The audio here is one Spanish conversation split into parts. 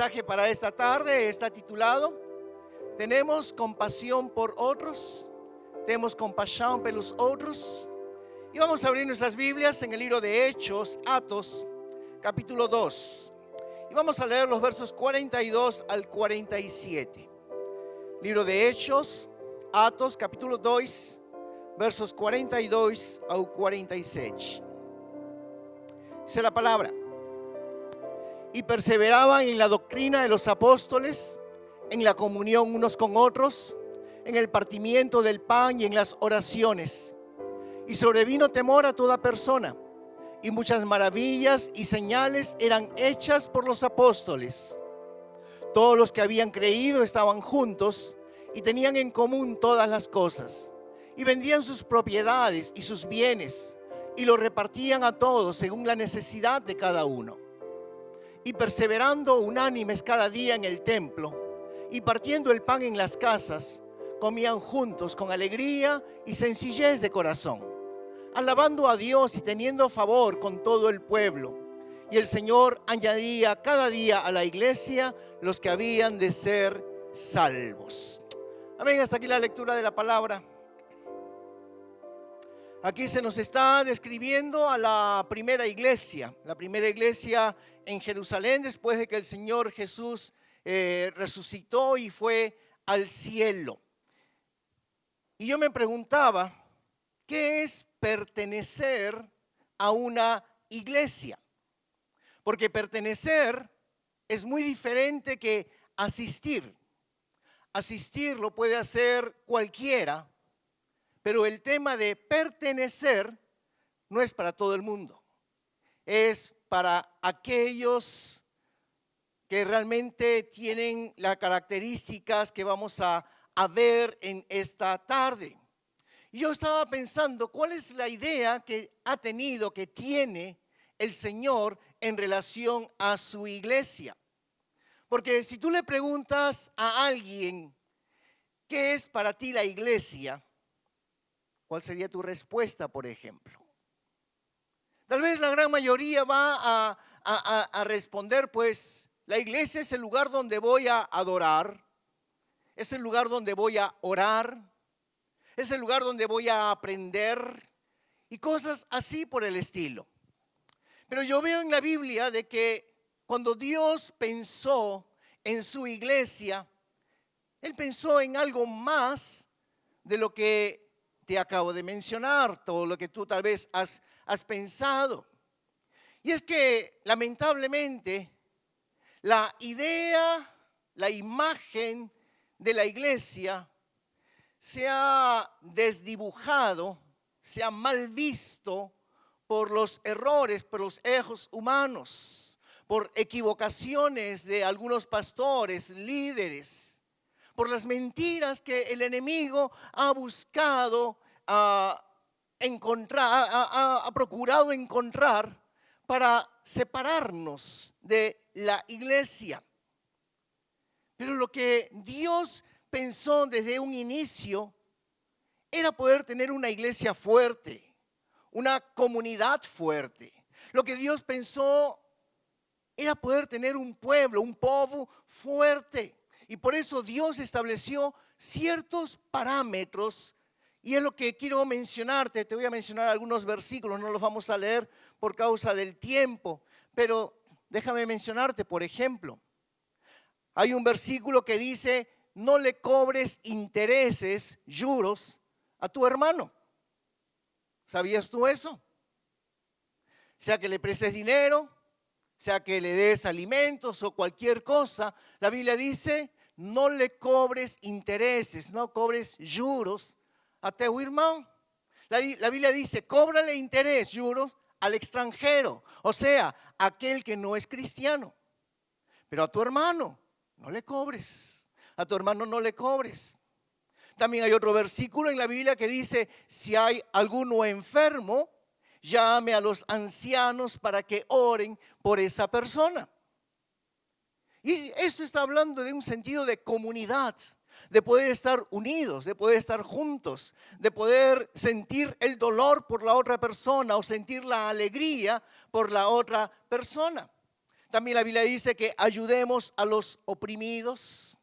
mensaje para esta tarde está titulado ¿Tenemos compasión por otros? ¿Tenemos compasión por los otros? Y vamos a abrir nuestras Biblias en el libro de Hechos, Atos, capítulo 2. Y vamos a leer los versos 42 al 47. Libro de Hechos, Atos, capítulo 2, versos 42 al 46. Dice la palabra: y perseveraban en la doctrina de los apóstoles, en la comunión unos con otros, en el partimiento del pan y en las oraciones. Y sobrevino temor a toda persona, y muchas maravillas y señales eran hechas por los apóstoles. Todos los que habían creído estaban juntos y tenían en común todas las cosas, y vendían sus propiedades y sus bienes, y los repartían a todos según la necesidad de cada uno. Y perseverando unánimes cada día en el templo, y partiendo el pan en las casas, comían juntos con alegría y sencillez de corazón, alabando a Dios y teniendo favor con todo el pueblo. Y el Señor añadía cada día a la iglesia los que habían de ser salvos. Amén. Hasta aquí la lectura de la palabra. Aquí se nos está describiendo a la primera iglesia en Jerusalén, después de que el Señor Jesús resucitó y fue al cielo. Y yo me preguntaba, ¿qué es pertenecer a una iglesia? Porque pertenecer es muy diferente que asistir. Asistir lo puede hacer cualquiera, pero el tema de pertenecer no es para todo el mundo. Es para aquellos que realmente tienen las características que vamos a ver en esta tarde. Y yo estaba pensando, ¿cuál es la idea que ha tenido, que tiene el Señor en relación a su iglesia? Porque si tú le preguntas a alguien, ¿qué es para ti la iglesia? ¿Cuál sería tu respuesta, por ejemplo? Tal vez la gran mayoría va a responder, pues, la iglesia es el lugar donde voy a adorar, es el lugar donde voy a orar, es el lugar donde voy a aprender y cosas así por el estilo. Pero yo veo en la Biblia de que cuando Dios pensó en su iglesia, Él pensó en algo más de lo que te acabo de mencionar, todo lo que tú tal vez has pensado. Y es que lamentablemente la idea, la imagen de la iglesia se ha desdibujado, se ha mal visto por los errores, por los ejos humanos, por equivocaciones de algunos pastores, líderes, por las mentiras que el enemigo ha buscado encontrar, ha procurado encontrar para separarnos de la iglesia. Pero lo que Dios pensó desde un inicio era poder tener una iglesia fuerte, una comunidad fuerte. Lo que Dios pensó era poder tener un pueblo, un povo fuerte. Y por eso Dios estableció ciertos parámetros. Y es lo que quiero mencionarte. Te voy a mencionar algunos versículos, no los vamos a leer por causa del tiempo. Pero déjame mencionarte, por ejemplo, hay un versículo que dice: no le cobres intereses, juros, a tu hermano. ¿Sabías tú eso? Sea que le prestes dinero, sea que le des alimentos o cualquier cosa, la Biblia dice: no le cobres intereses, no cobres juros a tu hermano. La Biblia dice: cóbrale interés, juros, al extranjero, o sea, aquel que no es cristiano. Pero a tu hermano no le cobres, a tu hermano no le cobres. También hay otro versículo en la Biblia que dice: si hay alguno enfermo, llame a los ancianos para que oren por esa persona. Y esto está hablando de un sentido de comunidad, de poder estar unidos, de poder estar juntos, de poder sentir el dolor por la otra persona o sentir la alegría por la otra persona. También la Biblia dice que ayudemos a los oprimidos,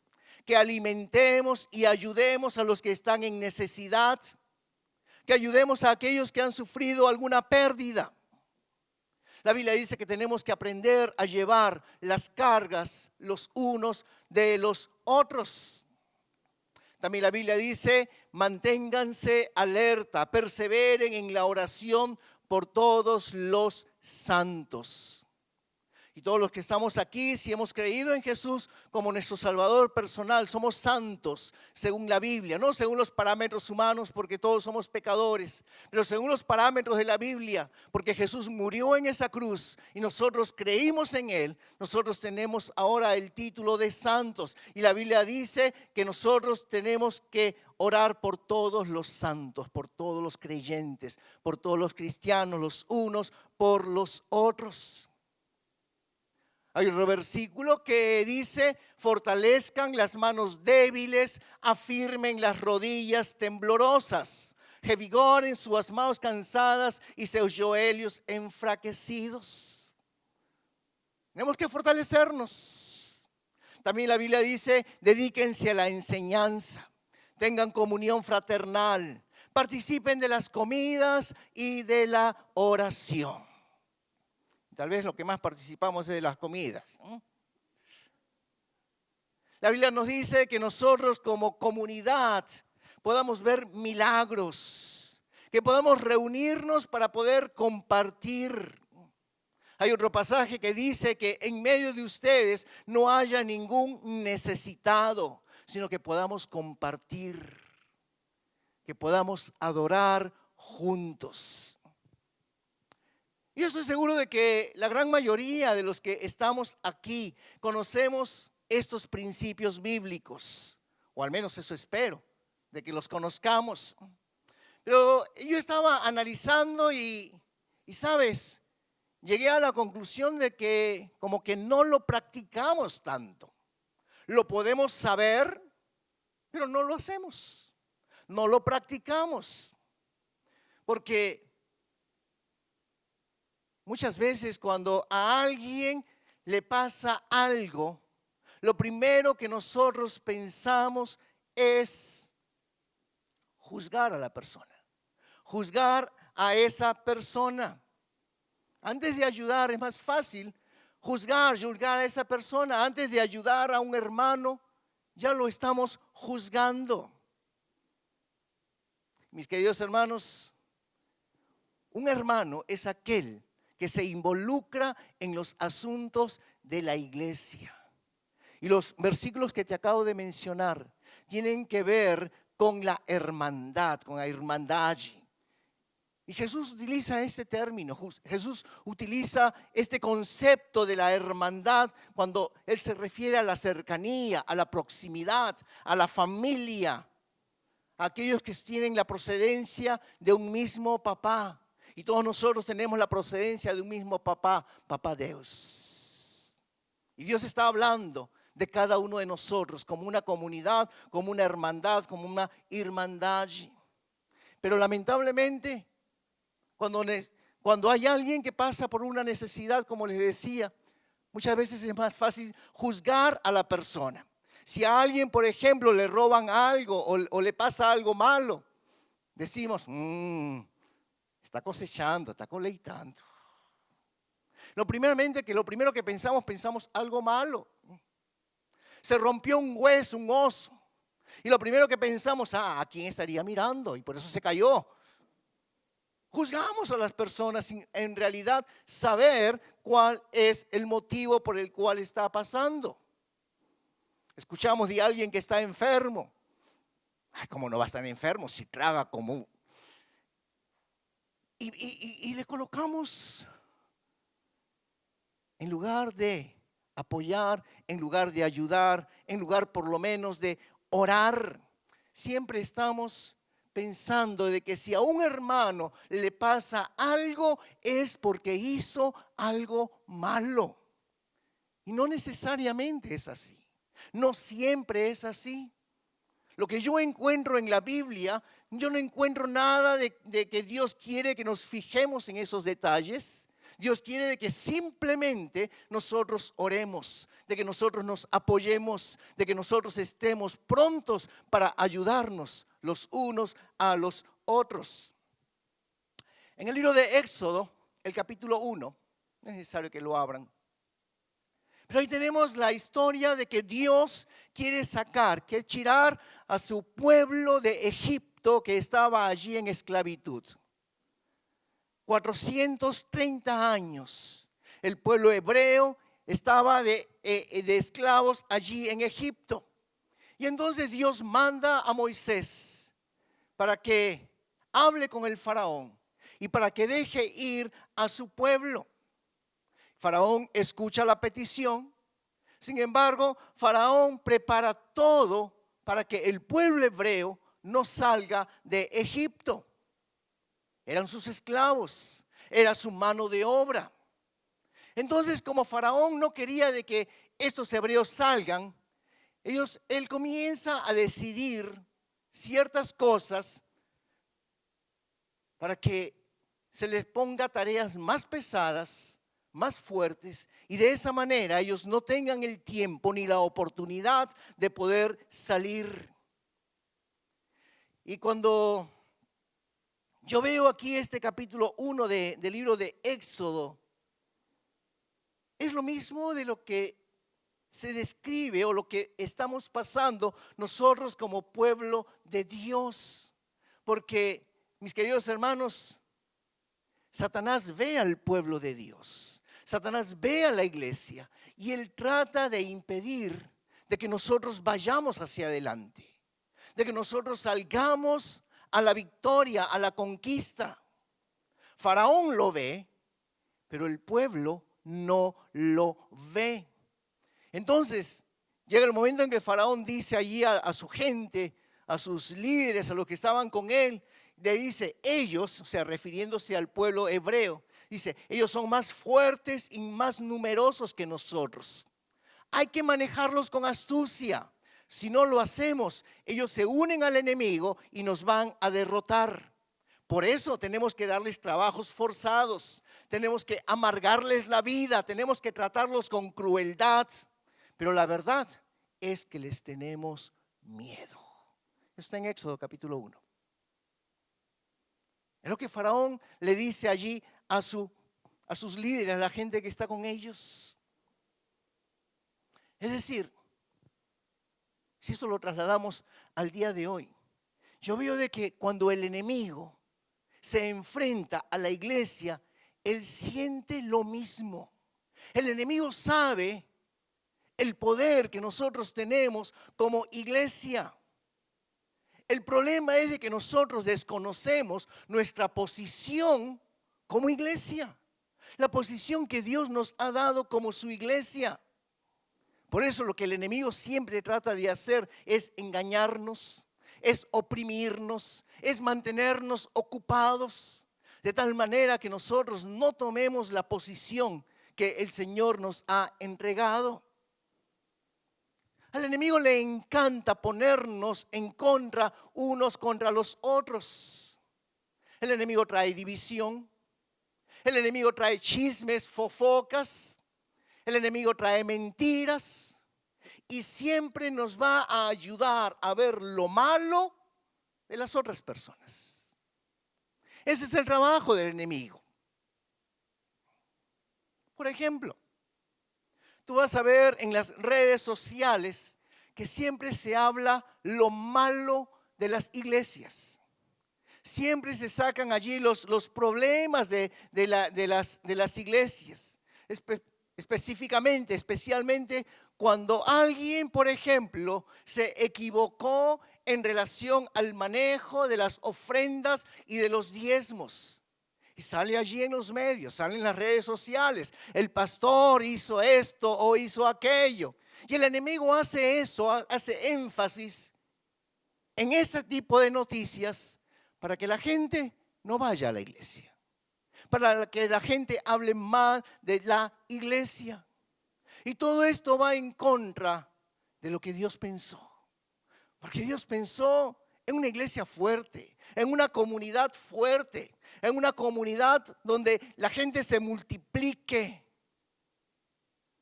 que alimentemos y ayudemos a los que están en necesidad, que ayudemos a aquellos que han sufrido alguna pérdida. La Biblia dice que tenemos que aprender a llevar las cargas los unos de los otros. También la Biblia dice, manténganse alerta, perseveren en la oración por todos los santos. Y todos los que estamos aquí, si hemos creído en Jesús como nuestro Salvador personal, somos santos según la Biblia, no según los parámetros humanos, porque todos somos pecadores, pero según los parámetros de la Biblia, porque Jesús murió en esa cruz y nosotros creímos en Él. Nosotros tenemos ahora el título de santos, y la Biblia dice que nosotros tenemos que orar por todos los santos, por todos los creyentes, por todos los cristianos, los unos por los otros. Hay otro versículo que dice, fortalezcan las manos débiles, afirmen las rodillas temblorosas, revigoren sus manos cansadas y sus joelhos enfraquecidos. Tenemos que fortalecernos. También la Biblia dice, dedíquense a la enseñanza, tengan comunión fraternal, participen de las comidas y de la oración. Tal vez lo que más participamos es de las comidas. La Biblia nos dice que nosotros como comunidad podamos ver milagros, que podamos reunirnos para poder compartir. Hay otro pasaje que dice que en medio de ustedes no haya ningún necesitado, sino que podamos compartir, que podamos adorar juntos. Yo estoy seguro de que la gran mayoría de los que estamos aquí conocemos estos principios bíblicos, o al menos eso espero, de que los conozcamos. Pero yo estaba analizando y sabes, llegué a la conclusión de que como que no lo practicamos tanto. Lo podemos saber, pero no lo hacemos. No lo practicamos. Porque muchas veces cuando a alguien le pasa algo, lo primero que nosotros pensamos es juzgar a la persona, juzgar a esa persona. Antes de ayudar es más fácil juzgar a esa persona. Antes de ayudar a un hermano, ya lo estamos juzgando. Mis queridos hermanos, un hermano es aquel que se involucra en los asuntos de la iglesia. Y los versículos que te acabo de mencionar tienen que ver con la hermandad, con la hermandad. Y Jesús utiliza este término, Jesús utiliza este concepto de la hermandad cuando Él se refiere a la cercanía, a la proximidad, a la familia, a aquellos que tienen la procedencia de un mismo papá. Y todos nosotros tenemos la procedencia de un mismo papá, Papá Dios. Y Dios está hablando de cada uno de nosotros como una comunidad, como una hermandad, como una hermandad. Pero lamentablemente, cuando hay alguien que pasa por una necesidad, como les decía, muchas veces es más fácil juzgar a la persona. Si a alguien, por ejemplo, le roban algo o le pasa algo malo, decimos, está cosechando, está coleitando. Lo primero que pensamos algo malo. Se rompió un hueso, un oso. Y lo primero que pensamos, ¿a quién estaría mirando? Y por eso se cayó. Juzgamos a las personas sin en realidad saber cuál es el motivo por el cual está pasando. Escuchamos de alguien que está enfermo. ¿Cómo no va a estar enfermo si traga como? Y le colocamos, en lugar de apoyar, en lugar de ayudar, en lugar por lo menos de orar, siempre estamos pensando de que si a un hermano le pasa algo es porque hizo algo malo. Y no necesariamente es así. No siempre es así. Lo que yo encuentro en la Biblia, yo no encuentro nada de que Dios quiere que nos fijemos en esos detalles. Dios quiere de que simplemente nosotros oremos, de que nosotros nos apoyemos, de que nosotros estemos prontos para ayudarnos los unos a los otros. En el libro de Éxodo, el capítulo 1, no es necesario que lo abran, pero ahí tenemos la historia de que Dios quiere tirar a su pueblo de Egipto que estaba allí en esclavitud. 430 años el pueblo hebreo estaba de esclavos allí en Egipto. Y entonces Dios manda a Moisés para que hable con el faraón y para que deje ir a su pueblo. Faraón escucha la petición. Sin embargo, Faraón prepara todo para que el pueblo hebreo no salga de Egipto. Eran sus esclavos, era su mano de obra. Entonces, como Faraón no quería de que estos hebreos salgan, él comienza a decidir ciertas cosas para que se les ponga tareas más pesadas, más fuertes, y de esa manera ellos no tengan el tiempo ni la oportunidad de poder salir. Y cuando yo veo aquí este capítulo 1 del libro de Éxodo, es lo mismo de lo que se describe o lo que estamos pasando nosotros como pueblo de Dios. Porque, mis queridos hermanos, Satanás ve al pueblo de Dios, Satanás ve a la iglesia y él trata de impedir de que nosotros vayamos hacia adelante, de que nosotros salgamos a la victoria, a la conquista. Faraón lo ve, pero el pueblo no lo ve. Entonces, llega el momento en que Faraón dice allí a su gente, a sus líderes, a los que estaban con él, le dice, ellos, o sea, refiriéndose al pueblo hebreo, dice, ellos son más fuertes y más numerosos que nosotros. Hay que manejarlos con astucia. Si no lo hacemos, ellos se unen al enemigo y nos van a derrotar. Por eso tenemos que darles trabajos forzados, tenemos que amargarles la vida, tenemos que tratarlos con crueldad. Pero la verdad es que les tenemos miedo. Está en Éxodo capítulo 1. Es lo que Faraón le dice allí a sus líderes, a la gente que está con ellos. Es decir, si esto lo trasladamos al día de hoy, yo veo de que cuando el enemigo se enfrenta a la iglesia, él siente lo mismo. El enemigo sabe el poder que nosotros tenemos como iglesia. El problema es de que nosotros desconocemos nuestra posición como iglesia, la posición que Dios nos ha dado como su iglesia. Por eso lo que el enemigo siempre trata de hacer es engañarnos, es oprimirnos, es mantenernos ocupados, de tal manera que nosotros no tomemos la posición que el Señor nos ha entregado. Al enemigo le encanta ponernos en contra unos contra los otros. El enemigo trae división, el enemigo trae chismes, fofocas, el enemigo trae mentiras y siempre nos va a ayudar a ver lo malo de las otras personas. Ese es el trabajo del enemigo. Por ejemplo, tú vas a ver en las redes sociales que siempre se habla lo malo de las iglesias. Siempre se sacan allí los problemas de las iglesias. Especialmente cuando alguien, por ejemplo, se equivocó en relación al manejo de las ofrendas y de los diezmos. Y sale allí en los medios, sale en las redes sociales. El pastor hizo esto o hizo aquello. Y el enemigo hace eso, hace énfasis en ese tipo de noticias para que la gente no vaya a la iglesia, para que la gente hable mal de la iglesia. Y todo esto va en contra de lo que Dios pensó. Porque Dios pensó en una iglesia fuerte, en una comunidad fuerte, en una comunidad donde la gente se multiplica, multiplique,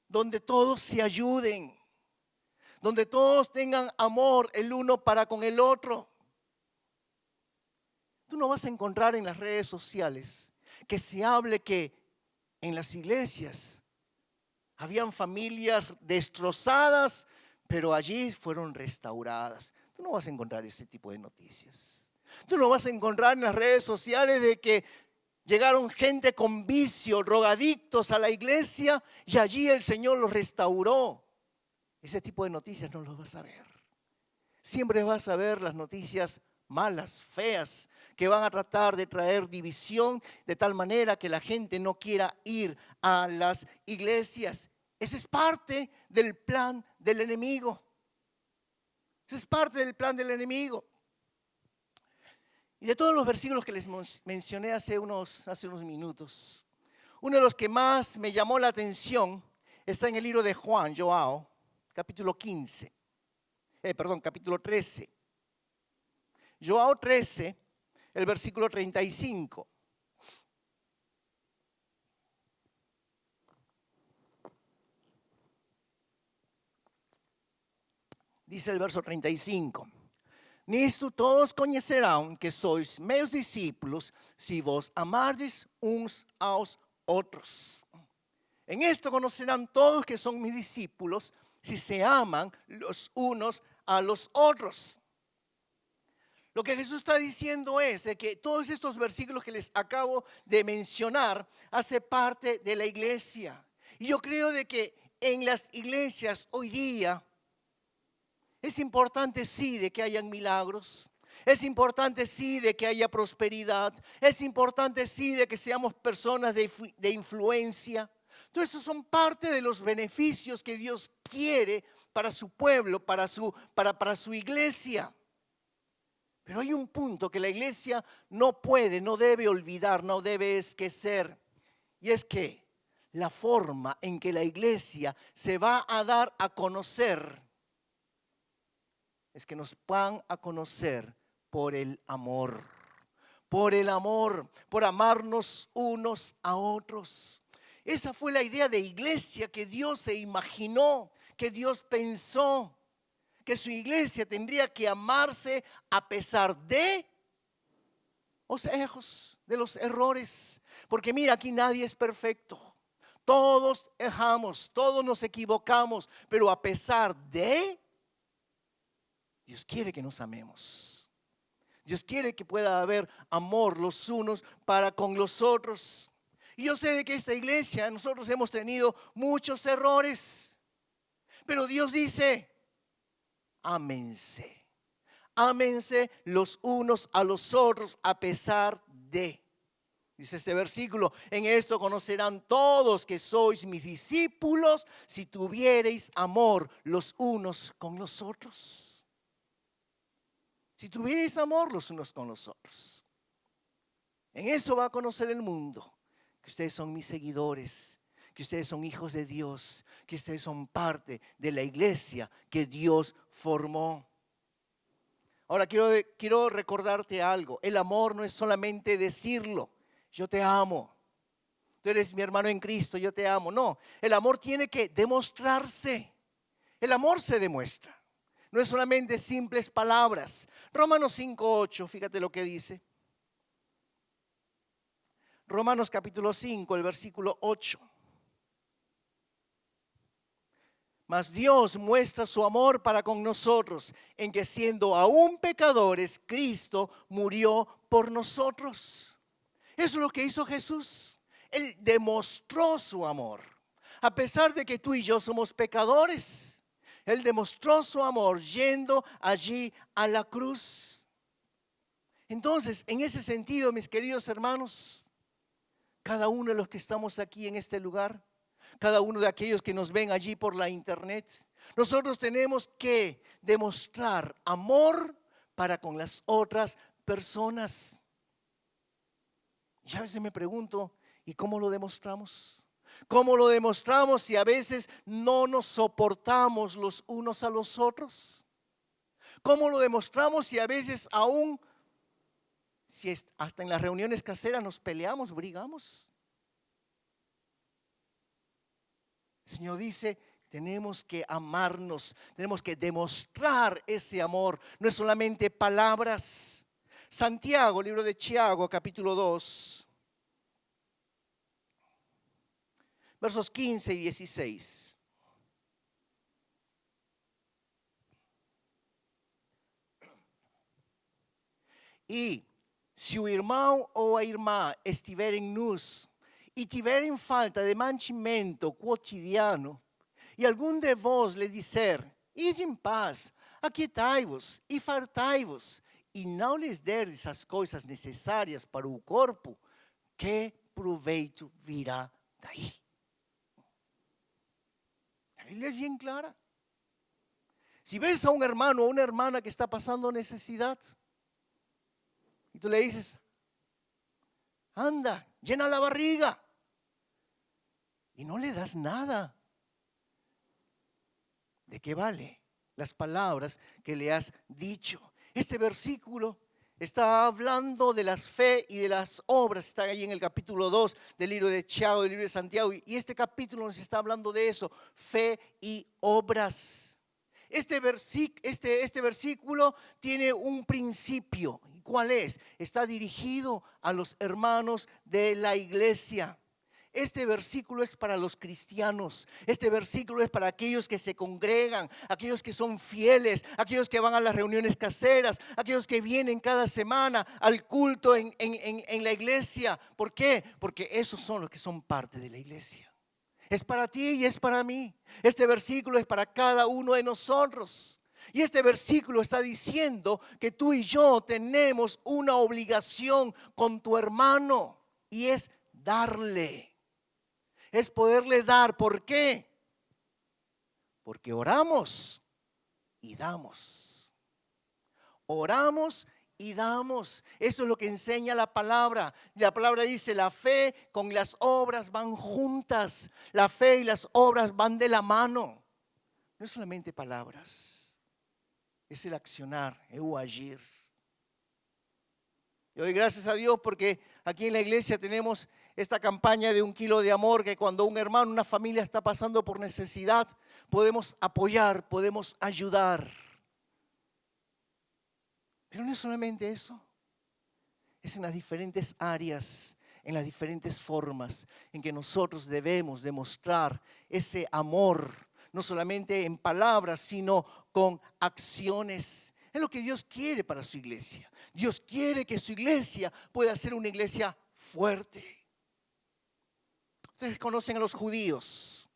donde todos se ayuden, donde todos tengan amor el uno para con el otro. Tú no vas a encontrar en las redes sociales que se hable que en las iglesias habían familias destrozadas, pero allí fueron restauradas. Tú no vas a encontrar ese tipo de noticias. Tú no vas a encontrar en las redes sociales de que llegaron gente con vicio, drogadictos a la iglesia y allí el Señor los restauró. Ese tipo de noticias no los vas a ver. Siempre vas a ver las noticias malas, feas, que van a tratar de traer división de tal manera que la gente no quiera ir a las iglesias. Ese es parte del plan del enemigo. Ese es parte del plan del enemigo. Y de todos los versículos que les mencioné hace unos minutos, uno de los que más me llamó la atención está en el libro de Juan, Joao, capítulo 13. Joao 13, el versículo 35. Dice el verso 35. Nisto todos conocerán que sois meus discípulos si vos amardes uns aos otros. En esto conocerán todos que son mis discípulos si se aman los unos a los otros. Lo que Jesús está diciendo es de que todos estos versículos que les acabo de mencionar hace parte de la iglesia. Y yo creo de que en las iglesias hoy día es importante sí de que hayan milagros. Es importante sí de que haya prosperidad. Es importante sí de que seamos personas de influencia. Todo eso son parte de los beneficios que Dios quiere para su pueblo, para su iglesia. Pero hay un punto que la iglesia no puede, no debe olvidar, no debe esquecer. Y es que la forma en que la iglesia se va a dar a conocer es que nos van a conocer por el amor. Por el amor, por amarnos unos a otros. Esa fue la idea de iglesia que Dios se imaginó, que Dios pensó. Que su iglesia tendría que amarse a pesar de los errores. Porque mira, aquí nadie es perfecto. Todos erramos, todos nos equivocamos, pero a pesar de, Dios quiere que nos amemos. Dios quiere que pueda haber amor los unos para con los otros. Y yo sé de que esta iglesia, nosotros hemos tenido muchos errores, pero Dios dice: ámense, ámense los unos a los otros a pesar de. Dice este versículo: en esto conocerán todos que sois mis discípulos si tuviereis amor los unos con los otros. Si tuviereis amor los unos con los otros. En eso va a conocer el mundo que ustedes son mis seguidores, que ustedes son hijos de Dios, que ustedes son parte de la iglesia que Dios formó. Ahora quiero recordarte algo. El amor no es solamente decirlo: yo te amo, tú eres mi hermano en Cristo, yo te amo. No, el amor tiene que demostrarse. El amor se demuestra. No es solamente simples palabras. Romanos 5:8, fíjate lo que dice. Romanos capítulo 5, el versículo 8. Mas Dios muestra su amor para con nosotros en que siendo aún pecadores, Cristo murió por nosotros. Eso es lo que hizo Jesús. Él demostró su amor. A pesar de que tú y yo somos pecadores, Él demostró su amor yendo allí a la cruz. Entonces, en ese sentido, mis queridos hermanos, cada uno de los que estamos aquí en este lugar, cada uno de aquellos que nos ven allí por la internet, nosotros tenemos que demostrar amor para con las otras personas. Y a veces me pregunto, ¿y cómo lo demostramos? ¿Cómo lo demostramos si a veces no nos soportamos los unos a los otros? ¿Cómo lo demostramos si a veces aún, hasta en las reuniones caseras nos peleamos, brigamos? El Señor dice, tenemos que amarnos, tenemos que demostrar ese amor, no es solamente palabras. Santiago, libro de Tiago, capítulo 2, versos 15 y 16. E se o irmão ou a irmã estiverem nus e tiverem falta de mantimento cotidiano, e algum de vós lhe disser, ide em paz, aquietai-vos e fartai-vos, e não lhes derdes as coisas necessárias para o corpo, que proveito virá daí? A Bíblia é bem clara. Si ves a un hermano o una hermana que está pasando necesidad, y tú le dices, anda, llena la barriga, y no le das nada, ¿de qué vale las palabras que le has dicho? Este versículo está hablando de las fe y de las obras, está ahí en el capítulo 2 del libro de Tiago, del libro de Santiago, y este capítulo nos está hablando de eso, fe y obras. Este versículo tiene un principio. ¿Cuál es? Está dirigido a los hermanos de la iglesia. Este versículo es para los cristianos. Este versículo es para aquellos que se congregan, aquellos que son fieles, aquellos que van a las reuniones caseras, aquellos que vienen cada semana al culto en la iglesia. ¿Por qué? Porque esos son los que son parte de la iglesia. Es para ti y es para mí. Este versículo es para cada uno de nosotros. Y este versículo está diciendo que tú y yo tenemos una obligación con tu hermano. Y es darle. Es poderle dar. ¿Por qué? Porque oramos y damos. Oramos y damos. Eso es lo que enseña la palabra. La palabra dice, la fe con las obras van juntas. La fe y las obras van de la mano. No es solamente palabras, es el accionar, el agir. Y doy gracias a Dios porque aquí en la iglesia tenemos esta campaña de 1 kilo de amor, que cuando un hermano, una familia está pasando por necesidad, podemos apoyar, podemos ayudar. Pero no es solamente eso, es en las diferentes áreas, en las diferentes formas en que nosotros debemos demostrar ese amor, no solamente en palabras, sino con acciones. Es lo que Dios quiere para su iglesia. Dios quiere que su iglesia pueda ser una iglesia fuerte. Ustedes conocen a los judíos.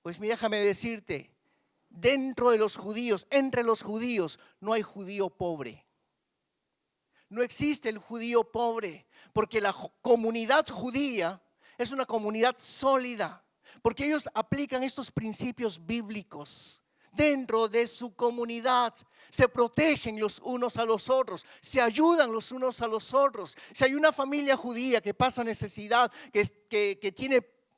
Pues déjame decirte, dentro de los judíos, entre los judíos, no hay judío pobre. No existe el judío pobre, porque la comunidad judía es una comunidad sólida, porque ellos aplican estos principios bíblicos dentro de su comunidad. Se protegen los unos a los otros, se ayudan los unos a los otros. Si hay una familia judía que pasa necesidad, que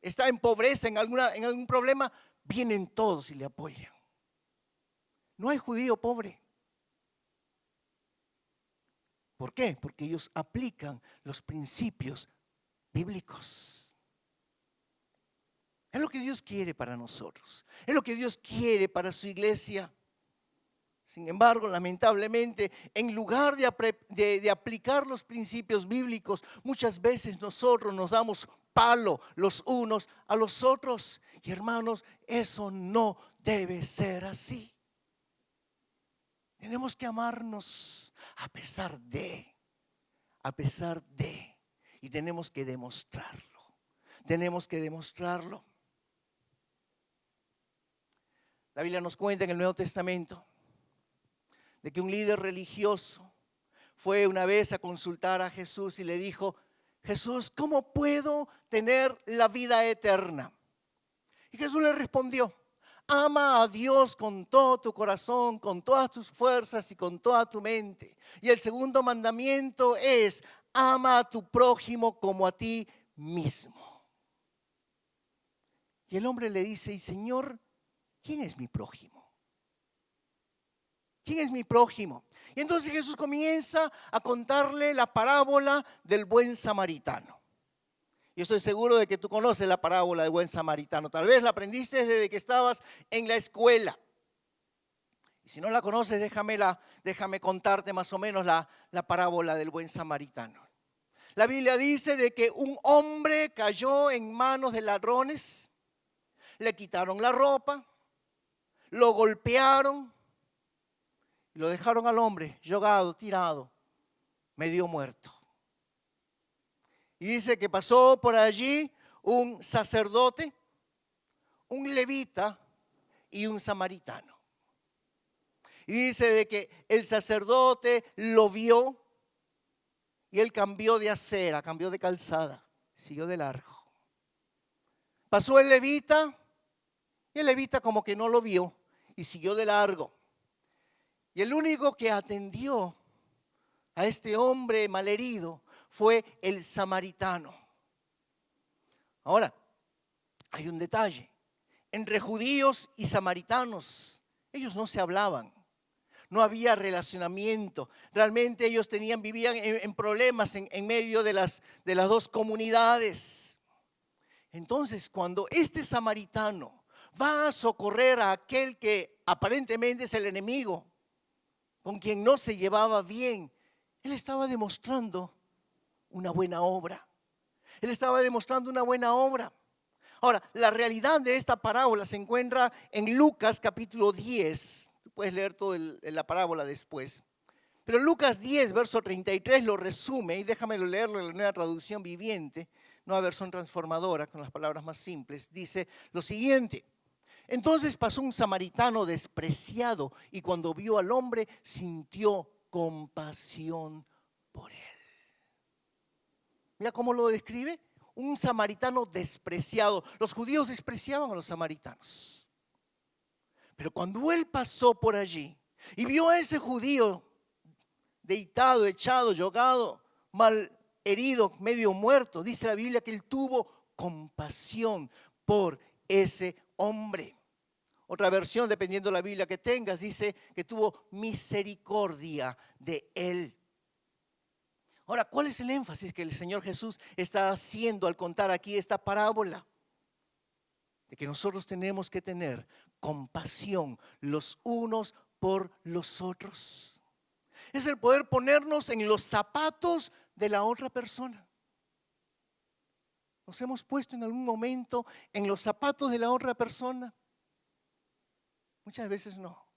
está en pobreza, en algún problema, vienen todos y le apoyan. No hay judío pobre. ¿Por qué? Porque ellos aplican los principios bíblicos. Es lo que Dios quiere para nosotros. Es lo que Dios quiere para su iglesia. Sin embargo, lamentablemente, en lugar de aplicar los principios bíblicos, muchas veces nosotros nos damos palo los unos a los otros. Y hermanos, eso no debe ser así. Tenemos que amarnos a pesar de, y tenemos que demostrarlo. Tenemos que demostrarlo. La Biblia nos cuenta en el Nuevo Testamento de que un líder religioso fue una vez a consultar a Jesús y le dijo, Jesús, ¿cómo puedo tener la vida eterna? Y Jesús le respondió, ama a Dios con todo tu corazón, con todas tus fuerzas y con toda tu mente. Y el segundo mandamiento es, ama a tu prójimo como a ti mismo. Y el hombre le dice, y Señor, ¿quién es mi prójimo? ¿Quién es mi prójimo? Y entonces Jesús comienza a contarle la parábola del buen samaritano. Yo estoy seguro de que tú conoces la parábola del buen samaritano. Tal vez la aprendiste desde que estabas en la escuela. Y si no la conoces, déjame contarte más o menos la parábola del buen samaritano. La Biblia dice de que un hombre cayó en manos de ladrones, le quitaron la ropa, lo golpearon y lo dejaron al hombre llorado, tirado, medio muerto. Y dice que pasó por allí un sacerdote, un levita y un samaritano. Y dice de que el sacerdote lo vio y él cambió de acera, cambió de calzada, siguió de largo. Pasó el levita y el levita como que no lo vio y siguió de largo. Y el único que atendió a este hombre malherido fue el samaritano. Ahora, hay un detalle. Entre judíos y samaritanos, ellos no se hablaban. No había relacionamiento. Realmente ellos vivían en problemas en medio de las dos comunidades. Entonces, cuando este samaritano va a socorrer a aquel que aparentemente es el enemigo, con quien no se llevaba bien, él estaba demostrando una buena obra. Él estaba demostrando una buena obra. Ahora, la realidad de esta parábola se encuentra en Lucas capítulo 10. Tú puedes leer toda la parábola después. Pero Lucas 10, verso 33 lo resume, y déjamelo leerlo en la Nueva Traducción Viviente, Nueva Versión Transformadora, con las palabras más simples. Dice lo siguiente: entonces pasó un samaritano despreciado y cuando vio al hombre sintió compasión por él. Mira cómo lo describe. Un samaritano despreciado. Los judíos despreciaban a los samaritanos. Pero cuando él pasó por allí y vio a ese judío deitado, echado, llorado, mal herido, medio muerto, dice la Biblia que él tuvo compasión por ese hombre. Otra versión, dependiendo de la Biblia que tengas, dice que tuvo misericordia de él. Ahora, ¿cuál es el énfasis que el Señor Jesús está haciendo al contar aquí esta parábola? De que nosotros tenemos que tener compasión los unos por los otros. Es el poder ponernos en los zapatos de la otra persona. ¿Nos hemos puesto en algún momento en los zapatos de la otra persona? Muchas veces no,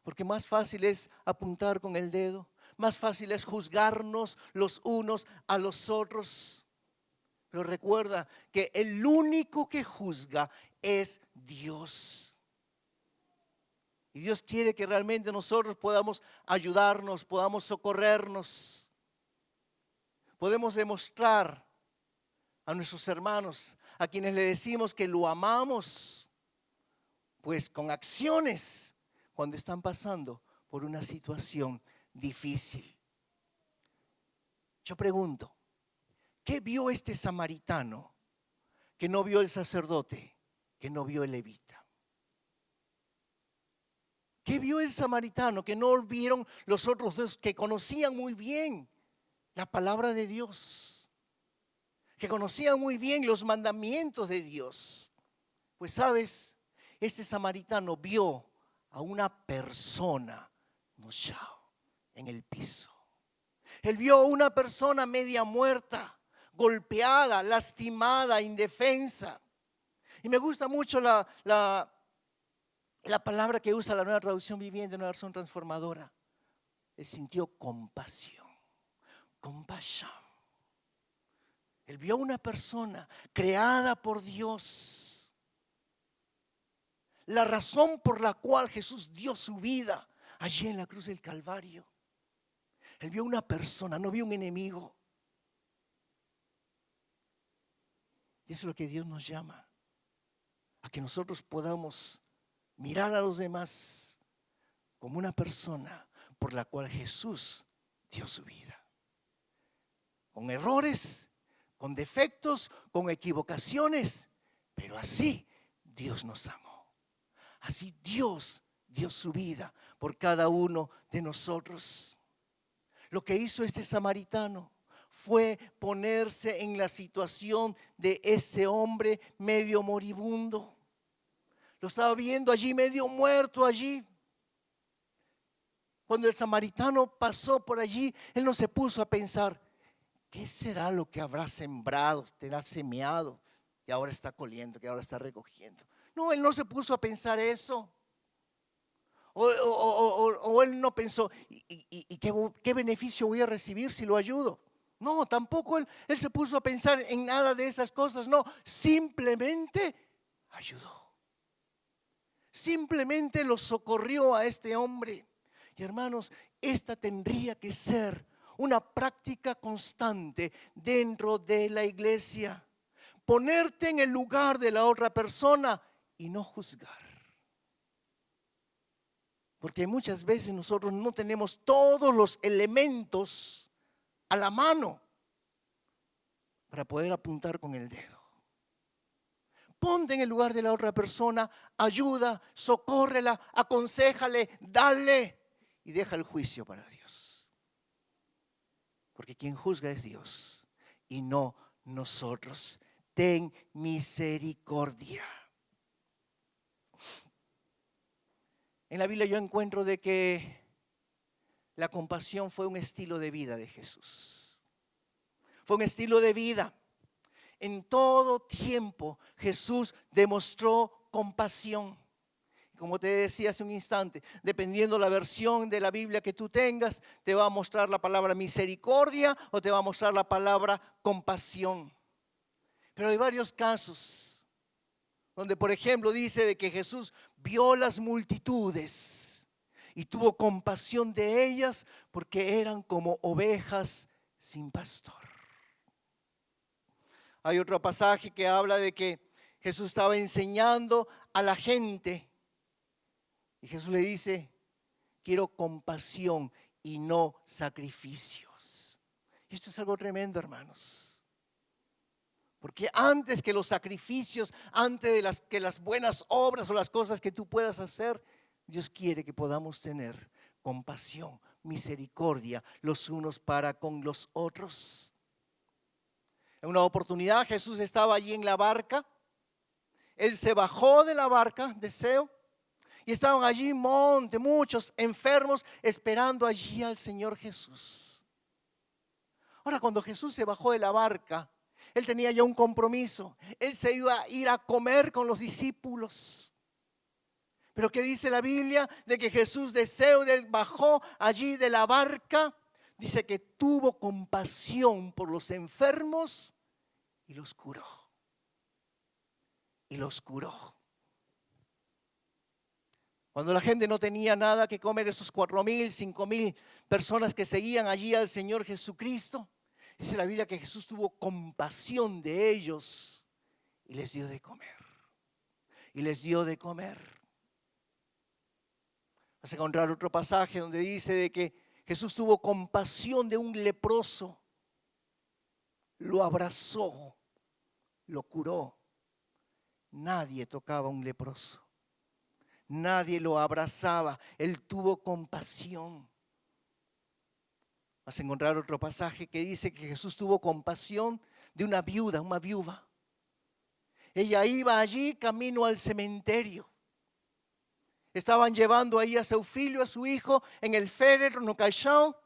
porque más fácil es apuntar con el dedo, más fácil es juzgarnos los unos a los otros. Pero recuerda que el único que juzga es Dios. Y Dios quiere que realmente nosotros podamos ayudarnos, podamos socorrernos. Podemos demostrar a nuestros hermanos, a quienes le decimos que lo amamos, pues con acciones cuando están pasando por una situación difícil. Yo pregunto, ¿qué vio este samaritano que no vio el sacerdote, que no vio el levita? ¿Qué vio el samaritano que no vieron los otros dos que conocían muy bien la palabra de Dios? Que conocían muy bien los mandamientos de Dios. Pues sabes, este samaritano vio a una persona en el piso. Él vio a una persona media muerta, golpeada, lastimada, indefensa. Y me gusta mucho la palabra que usa la Nueva Traducción Viviente, Nueva Versión Transformadora. Él sintió compasión. Compasión. Él vio a una persona creada por Dios. La razón por la cual Jesús dio su vida allí en la cruz del Calvario. Él vio una persona, no vio un enemigo. Y eso es lo que Dios nos llama. A que nosotros podamos mirar a los demás como una persona por la cual Jesús dio su vida. Con errores, con defectos, con equivocaciones, pero así Dios nos amó. Así Dios dio su vida por cada uno de nosotros. Lo que hizo este samaritano fue ponerse en la situación de ese hombre medio moribundo. Lo estaba viendo allí medio muerto allí. Cuando el samaritano pasó por allí, él no se puso a pensar, ¿qué será lo que habrá sembrado, será semeado y ahora está coliendo, que ahora está recogiendo? No, él no se puso a pensar eso. O él no pensó, ¿y qué beneficio voy a recibir si lo ayudo? No, tampoco él se puso a pensar en nada de esas cosas. No, simplemente ayudó. Simplemente lo socorrió a este hombre. Y hermanos, esta tendría que ser una práctica constante dentro de la iglesia. Ponerte en el lugar de la otra persona y no juzgar. Porque muchas veces nosotros no tenemos todos los elementos a la mano para poder apuntar con el dedo. Ponte en el lugar de la otra persona, ayuda, socórrela, aconséjale, dale y deja el juicio para Dios. Porque quien juzga es Dios y no nosotros. Ten misericordia. En la Biblia yo encuentro de que la compasión fue un estilo de vida de Jesús. Fue un estilo de vida. En todo tiempo Jesús demostró compasión. Como te decía hace un instante, dependiendo la versión de la Biblia que tú tengas, te va a mostrar la palabra misericordia o te va a mostrar la palabra compasión. Pero hay varios casos donde, por ejemplo, dice de que Jesús vio las multitudes y tuvo compasión de ellas porque eran como ovejas sin pastor. Hay otro pasaje que habla de que Jesús estaba enseñando a la gente y Jesús le dice, quiero compasión y no sacrificios. Y esto es algo tremendo, hermanos. Porque antes que los sacrificios, antes de que las buenas obras o las cosas que tú puedas hacer, Dios quiere que podamos tener compasión, misericordia los unos para con los otros. En una oportunidad Jesús estaba allí en la barca. Él se bajó de la barca de Zeo y estaban allí muchos enfermos esperando allí al Señor Jesús. Ahora, cuando Jesús se bajó de la barca, él tenía ya un compromiso. Él se iba a ir a comer con los discípulos. Pero ¿qué dice la Biblia? De que Jesús de Zeo bajó allí de la barca. Dice que tuvo compasión por los enfermos y los curó. Y los curó. Cuando la gente no tenía nada que comer, esos 4,000, 5,000 personas que seguían allí al Señor Jesucristo, dice la Biblia que Jesús tuvo compasión de ellos y les dio de comer. Y les dio de comer. Vas a encontrar otro pasaje donde dice de que Jesús tuvo compasión de un leproso, lo abrazó, lo curó. Nadie tocaba a un leproso. Nadie lo abrazaba. Él tuvo compasión. Vas a encontrar otro pasaje que dice que Jesús tuvo compasión de una viuda. Ella iba allí camino al cementerio. Estaban llevando ahí a su filho, a su hijo, en el féretro, no caixão.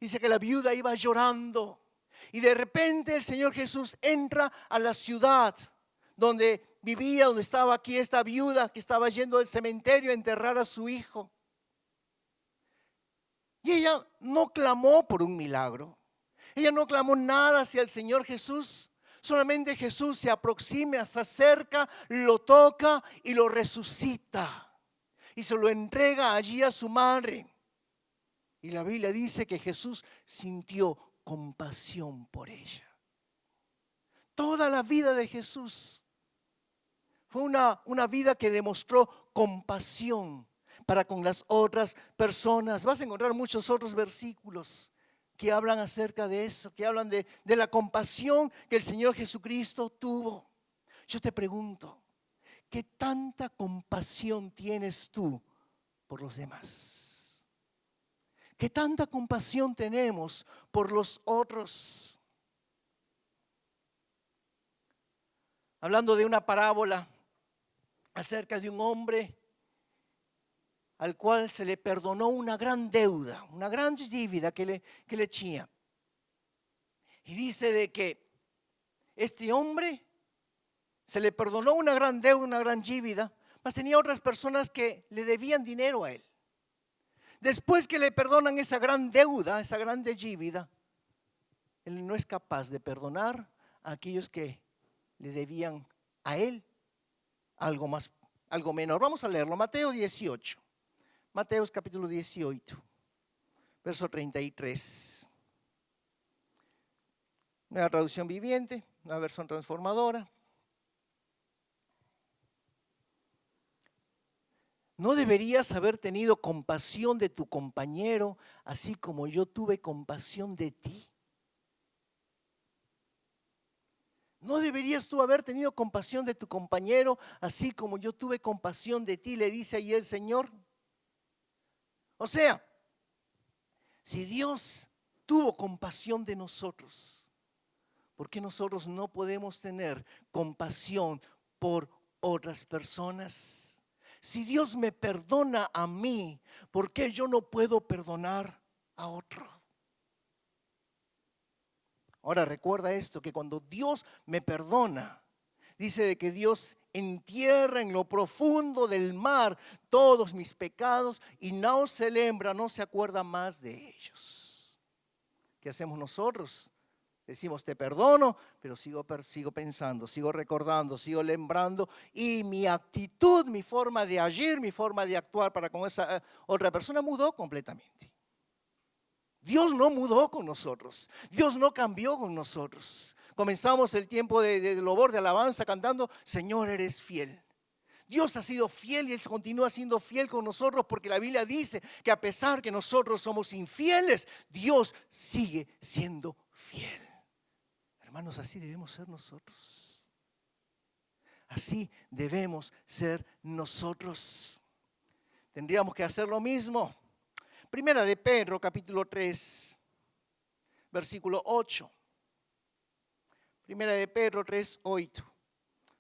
Dice que la viuda iba llorando. Y de repente el Señor Jesús entra a la ciudad donde vivía, donde estaba aquí esta viuda que estaba yendo al cementerio a enterrar a su hijo. Y ella no clamó por un milagro. Ella no clamó nada hacia el Señor Jesús. Solamente Jesús se aproxima, se acerca, lo toca y lo resucita. Y se lo entrega allí a su madre. Y la Biblia dice que Jesús sintió compasión por ella. Toda la vida de Jesús fue una vida que demostró compasión para con las otras personas. Vas a encontrar muchos otros versículos que hablan acerca de eso, que hablan de la compasión que el Señor Jesucristo tuvo. Yo te pregunto, ¿qué tanta compasión tienes tú por los demás? ¿Qué tanta compasión tenemos por los otros? hablando de una parábola acerca de un hombre al cual se le perdonó una gran deuda, una gran dívida que le tenía. Y dice de que este hombre se le perdonó una gran deuda, una gran dívida, mas tenía otras personas que le debían dinero a él. Después que le perdonan esa gran deuda, esa gran dívida, él no es capaz de perdonar a aquellos que le debían a él algo más, algo menor. Vamos a leerlo, Mateo 18. Mateo capítulo 18, verso 33. Nueva traducción viviente, una versión transformadora. ¿No deberías haber tenido compasión de tu compañero, así como yo tuve compasión de ti? ¿No deberías tú haber tenido compasión de tu compañero, así como yo tuve compasión de ti? Le dice ahí el Señor. O sea, si Dios tuvo compasión de nosotros, ¿por qué nosotros no podemos tener compasión por otras personas? Si Dios me perdona a mí, ¿por qué yo no puedo perdonar a otro? Ahora recuerda esto, que cuando Dios me perdona, dice de que Dios entierra en lo profundo del mar todos mis pecados y no se lembra, no se acuerda más de ellos. ¿Qué hacemos nosotros? Decimos, te perdono, pero sigo pensando, sigo recordando, sigo lembrando, y mi actitud, mi forma de agir, mi forma de actuar para con esa otra persona mudó completamente. Dios no mudó con nosotros, Dios no cambió con nosotros. Comenzamos el tiempo de louvor, de alabanza, cantando, Señor, eres fiel. Dios ha sido fiel y Él continúa siendo fiel con nosotros, porque la Biblia dice que a pesar que nosotros somos infieles, Dios sigue siendo fiel. Hermanos, así debemos ser nosotros. Así debemos ser nosotros. Tendríamos que hacer lo mismo. Primera de Pedro, capítulo 3, versículo 8. Primera de Pedro 3, 8.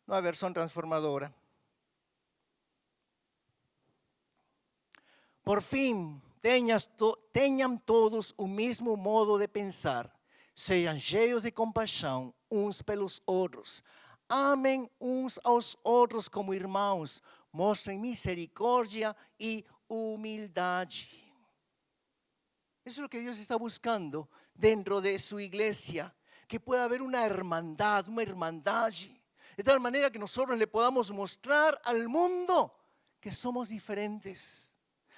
Nueva versión transformadora. Por fin, tenham todos o mesmo modo de pensar. Sejam cheios de compaixão uns pelos outros. Amem uns aos outros como irmãos. Mostrem misericórdia e humildade. Eso es lo que Dios está buscando dentro de su iglesia. Que pueda haber una hermandad, de tal manera que nosotros le podamos mostrar al mundo que somos diferentes.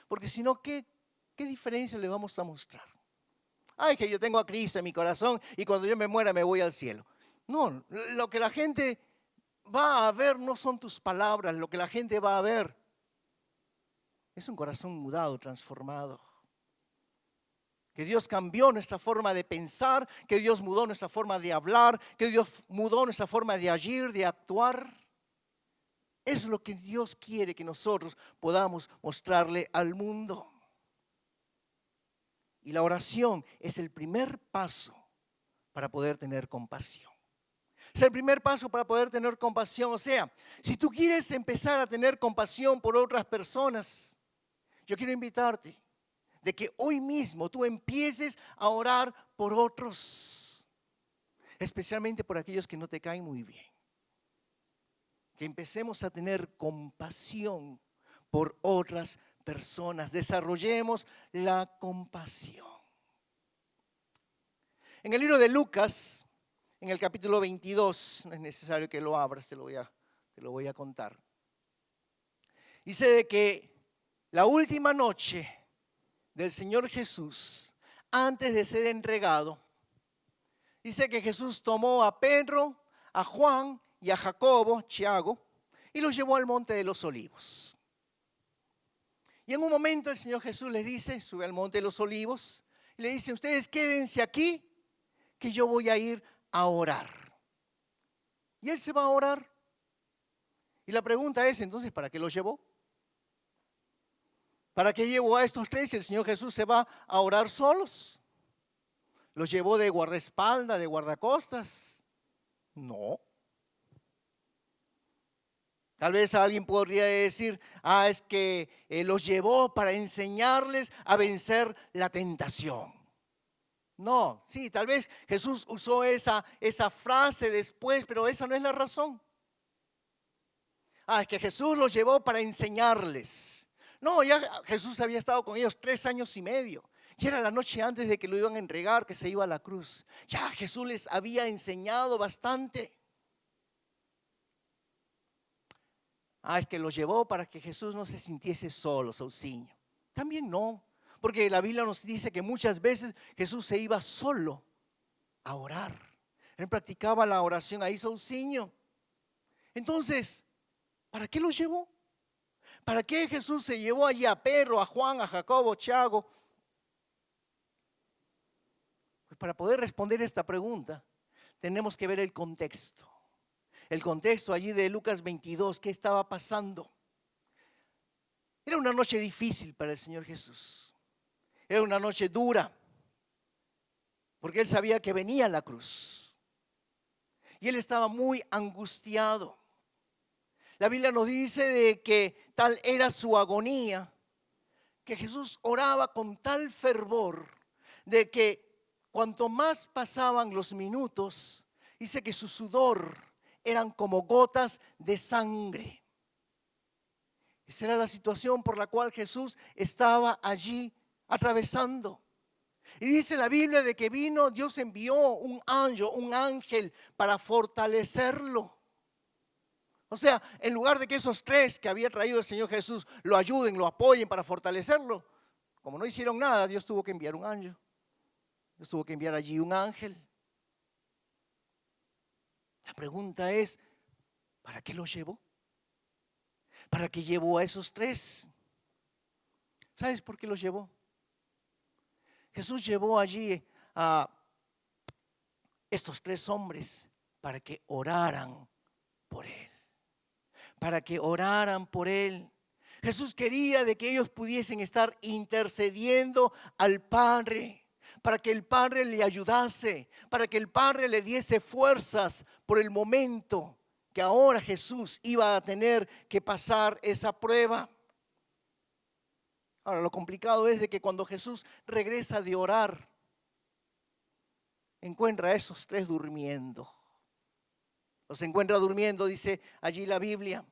Porque si no, ¿qué diferencia le vamos a mostrar? Ay, que yo tengo a Cristo en mi corazón y cuando yo me muera me voy al cielo. No, lo que la gente va a ver no son tus palabras, lo que la gente va a ver es un corazón mudado, transformado. Que Dios cambió nuestra forma de pensar, que Dios mudó nuestra forma de hablar, que Dios mudó nuestra forma de agir, de actuar. Es lo que Dios quiere que nosotros podamos mostrarle al mundo. Y la oración es el primer paso para poder tener compasión. Es el primer paso para poder tener compasión. O sea, si tú quieres empezar a tener compasión por otras personas, yo quiero invitarte de que hoy mismo tú empieces a orar por otros, especialmente por aquellos que no te caen muy bien. Que empecemos a tener compasión por otras personas, desarrollemos la compasión. En el libro de Lucas, en el capítulo 22, no es necesario que lo abras, te lo voy a contar. Dice de que la última noche del Señor Jesús, antes de ser entregado, dice que Jesús tomó a Pedro, a Juan y a Jacobo, Tiago, y los llevó al monte de los olivos. Y en un momento el Señor Jesús les dice, sube al monte de los olivos, y le dice, ustedes quédense aquí, que yo voy a ir a orar. Y Él se va a orar. Y la pregunta es, entonces, ¿para qué los llevó? ¿Para qué llevó a estos tres si el Señor Jesús se va a orar solos? ¿Los llevó de guardaespaldas, de guardacostas? No. Tal vez alguien podría decir, es que los llevó para enseñarles a vencer la tentación. No, sí, tal vez Jesús usó esa frase después, pero esa no es la razón. Es que Jesús los llevó para enseñarles. No, ya Jesús había estado con ellos 3 años y medio. Y era la noche antes de que lo iban a entregar, que se iba a la cruz. Ya Jesús les había enseñado bastante. Es que los llevó para que Jesús no se sintiese solo, Sauciño. También no, porque la Biblia nos dice que muchas veces Jesús se iba solo a orar. Él practicaba la oración ahí, Sauciño. Entonces, ¿para qué los llevó? ¿Para qué Jesús se llevó allí a Pedro, a Juan, a Jacobo, Tiago? Pues para poder responder esta pregunta, tenemos que ver el contexto. El contexto allí de Lucas 22, ¿qué estaba pasando? Era una noche difícil para el Señor Jesús. Era una noche dura, porque Él sabía que venía la cruz. Y Él estaba muy angustiado. La Biblia nos dice de que tal era su agonía, que Jesús oraba con tal fervor, de que cuanto más pasaban los minutos, dice que su sudor eran como gotas de sangre. Esa era la situación por la cual Jesús estaba allí atravesando. Y dice la Biblia de que vino, Dios envió un ángel para fortalecerlo. O sea, en lugar de que esos 3 que había traído el Señor Jesús lo ayuden, lo apoyen para fortalecerlo, como no hicieron nada, Dios tuvo que enviar un ángel. Dios tuvo que enviar allí un ángel. La pregunta es, ¿para qué los llevó? ¿Para qué llevó a esos 3? ¿Sabes por qué los llevó? Jesús llevó allí a estos 3 hombres para que oraran por Él. Para que oraran por Él. Jesús quería de que ellos pudiesen estar intercediendo al Padre, para que el Padre le ayudase, para que el Padre le diese fuerzas por el momento que ahora Jesús iba a tener que pasar esa prueba. Ahora, lo complicado es de que cuando Jesús regresa de orar, encuentra a esos 3 durmiendo. Los encuentra durmiendo, dice allí la Biblia.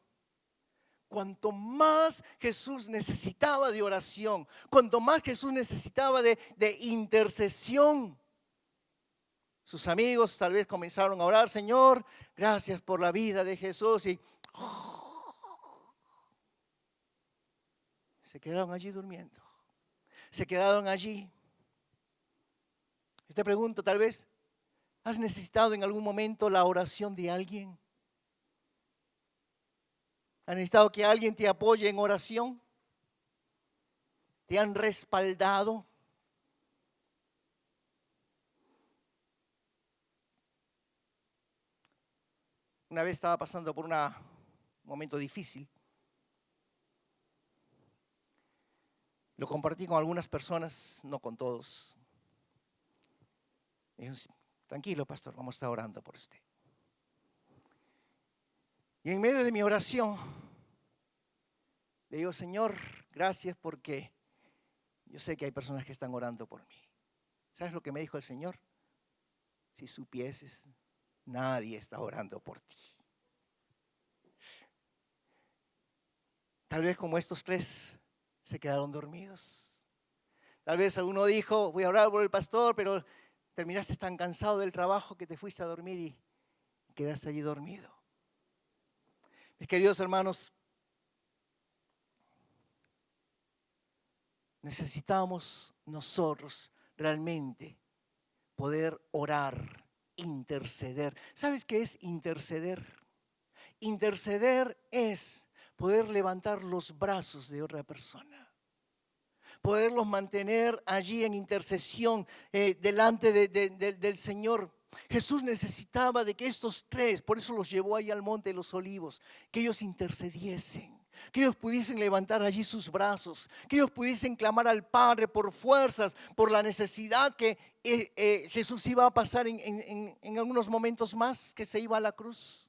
Cuanto más Jesús necesitaba de oración, cuanto más Jesús necesitaba de intercesión, sus amigos tal vez comenzaron a orar: Señor, gracias por la vida de Jesús, y se quedaron allí durmiendo. Se quedaron allí. Yo te pregunto, tal vez, ¿has necesitado en algún momento la oración de alguien? ¿Has necesitado que alguien te apoye en oración? ¿Te han respaldado? Una vez estaba pasando por un momento difícil. Lo compartí con algunas personas, no con todos. Me dijo: tranquilo, pastor, vamos a estar orando por usted. Y en medio de mi oración, le digo: Señor, gracias, porque yo sé que hay personas que están orando por mí. ¿Sabes lo que me dijo el Señor? Si supieses, nadie está orando por ti. Tal vez como estos 3 se quedaron dormidos. Tal vez alguno dijo: voy a orar por el pastor, pero terminaste tan cansado del trabajo que te fuiste a dormir y quedaste allí dormido. Mis queridos hermanos, necesitamos nosotros realmente poder orar, interceder. ¿Sabes qué es interceder? Interceder es poder levantar los brazos de otra persona, poderlos mantener allí en intercesión delante del Señor. Jesús necesitaba de que estos 3, por eso los llevó ahí al monte de los olivos, que ellos intercediesen, que ellos pudiesen levantar allí sus brazos, que ellos pudiesen clamar al Padre por fuerzas, por la necesidad que Jesús iba a pasar en algunos momentos más, que se iba a la cruz.